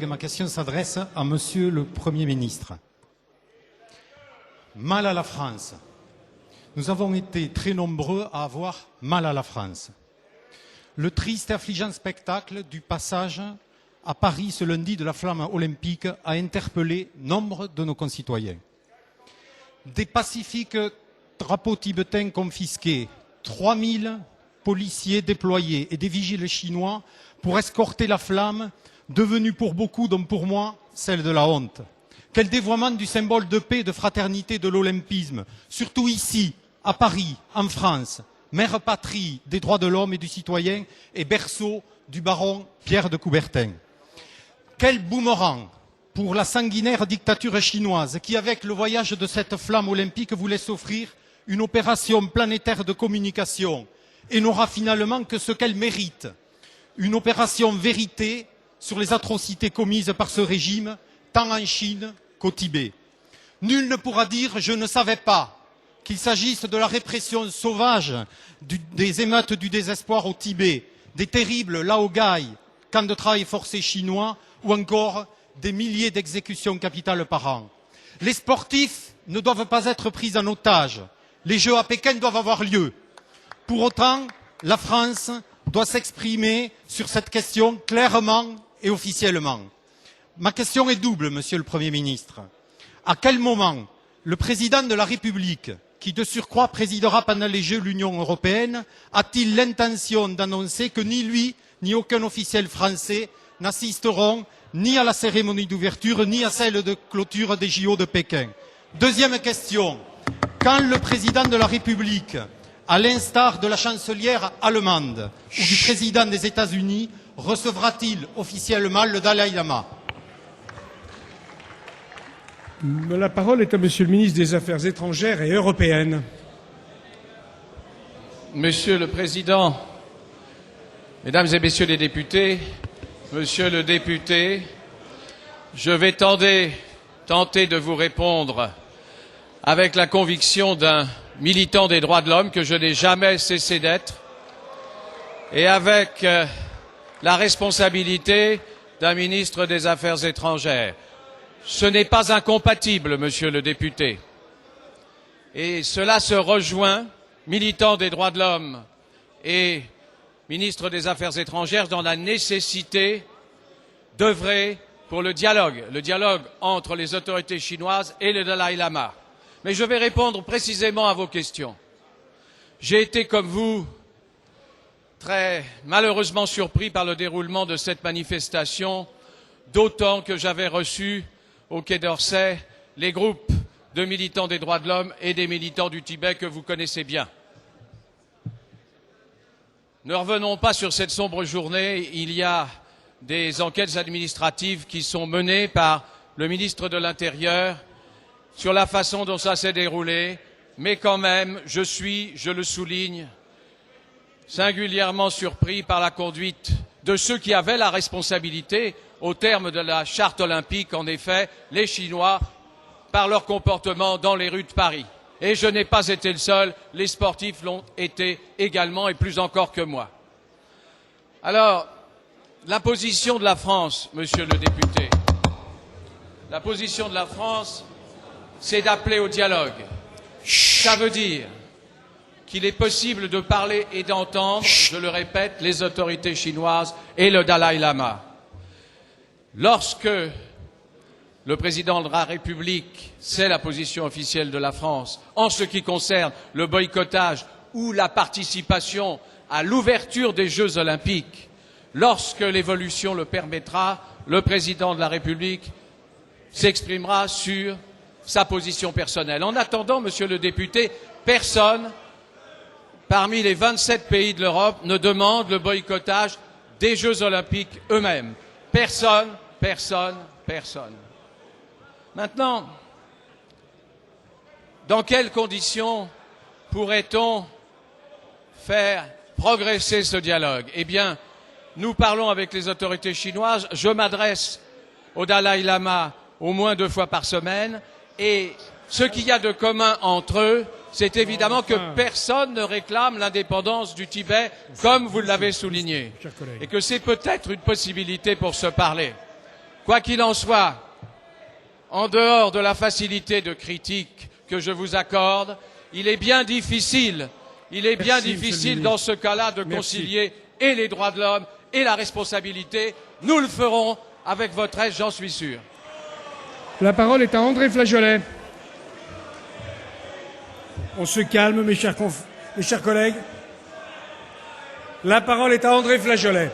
Ma question s'adresse à Monsieur le Premier ministre. Mal à la France. Nous avons été très nombreux à avoir mal à la France. Le triste et affligeant spectacle du passage à Paris ce lundi de la flamme olympique a interpellé nombre de nos concitoyens. Des pacifiques drapeaux tibétains confisqués, 3000 policiers déployés et des vigiles chinois pour escorter la flamme, devenue pour beaucoup, dont pour moi, celle de la honte. Quel dévoiement du symbole de paix et de fraternité de l'olympisme, surtout ici, à Paris, en France, mère patrie des droits de l'homme et du citoyen et berceau du baron Pierre de Coubertin. Quel boomerang pour la sanguinaire dictature chinoise qui, avec le voyage de cette flamme olympique, voulait s'offrir une opération planétaire de communication et n'aura finalement que ce qu'elle mérite, une opération vérité sur les atrocités commises par ce régime, tant en Chine qu'au Tibet. Nul ne pourra dire « je ne savais pas » qu'il s'agisse de la répression sauvage des émeutes du désespoir au Tibet, des terribles laogai, camps de travail forcés chinois, ou encore des milliers d'exécutions capitales par an. Les sportifs ne doivent pas être pris en otage. Les Jeux à Pékin doivent avoir lieu. Pour autant, la France doit s'exprimer sur cette question clairement et officiellement. Ma question est double, Monsieur le Premier ministre. À quel moment le président de la République, qui de surcroît présidera pendant les Jeux de l'Union européenne, a-t-il l'intention d'annoncer que ni lui, ni aucun officiel français n'assisteront ni à la cérémonie d'ouverture, ni à celle de clôture des JO de Pékin? Deuxième question. Quand le président de la République, à l'instar de la chancelière allemande ou du président des États-Unis, recevra-t-il officiellement le Dalai Lama? La parole est à Monsieur le ministre des Affaires étrangères et européennes. Monsieur le Président, Mesdames et Messieurs les députés, Monsieur le député, je vais tenter de vous répondre avec la conviction d'un militant des droits de l'homme que je n'ai jamais cessé d'être et avec la responsabilité d'un ministre des Affaires étrangères. Ce n'est pas incompatible, Monsieur le député. Et cela se rejoint, militant des droits de l'homme et ministre des Affaires étrangères, dans la nécessité d'œuvrer pour le dialogue entre les autorités chinoises et le Dalai Lama. Mais je vais répondre précisément à vos questions. J'ai été, comme vous, très malheureusement surpris par le déroulement de cette manifestation, d'autant que j'avais reçu au Quai d'Orsay les groupes de militants des droits de l'homme et des militants du Tibet que vous connaissez bien. Ne revenons pas sur cette sombre journée. Il y a des enquêtes administratives qui sont menées par le ministre de l'Intérieur sur la façon dont ça s'est déroulé. Mais quand même, je suis, je le souligne, singulièrement surpris par la conduite de ceux qui avaient la responsabilité au terme de la charte olympique, en effet, les Chinois, par leur comportement dans les rues de Paris. Et je n'ai pas été le seul, les sportifs l'ont été également et plus encore que moi. Alors, la position de la France, Monsieur le député, la position de la France, c'est d'appeler au dialogue. Ça veut dire qu'il est possible de parler et d'entendre, je le répète, les autorités chinoises et le Dalai Lama. Lorsque le président de la République, c'est la position officielle de la France, en ce qui concerne le boycottage ou la participation à l'ouverture des Jeux olympiques, lorsque l'évolution le permettra, le président de la République s'exprimera sur sa position personnelle. En attendant, Monsieur le député, personne parmi les 27 pays de l'Europe ne demande le boycottage des Jeux olympiques eux-mêmes. Personne, personne, personne. Maintenant, dans quelles conditions pourrait-on faire progresser ce dialogue? Eh bien, nous parlons avec les autorités chinoises. Je m'adresse au Dalai Lama au moins 2 fois par semaine. Et ce qu'il y a de commun entre eux, c'est évidemment que personne ne réclame l'indépendance du Tibet, comme vous l'avez souligné. Et que c'est peut-être une possibilité pour se parler. Quoi qu'il en soit, en dehors de la facilité de critique que je vous accorde, il est bien difficile dans ce cas-là de concilier et les droits de l'homme et la responsabilité. Nous le ferons avec votre aide, j'en suis sûr. La parole est à André Flageolet. On se calme, mes chers collègues. La parole est à André Flageolet.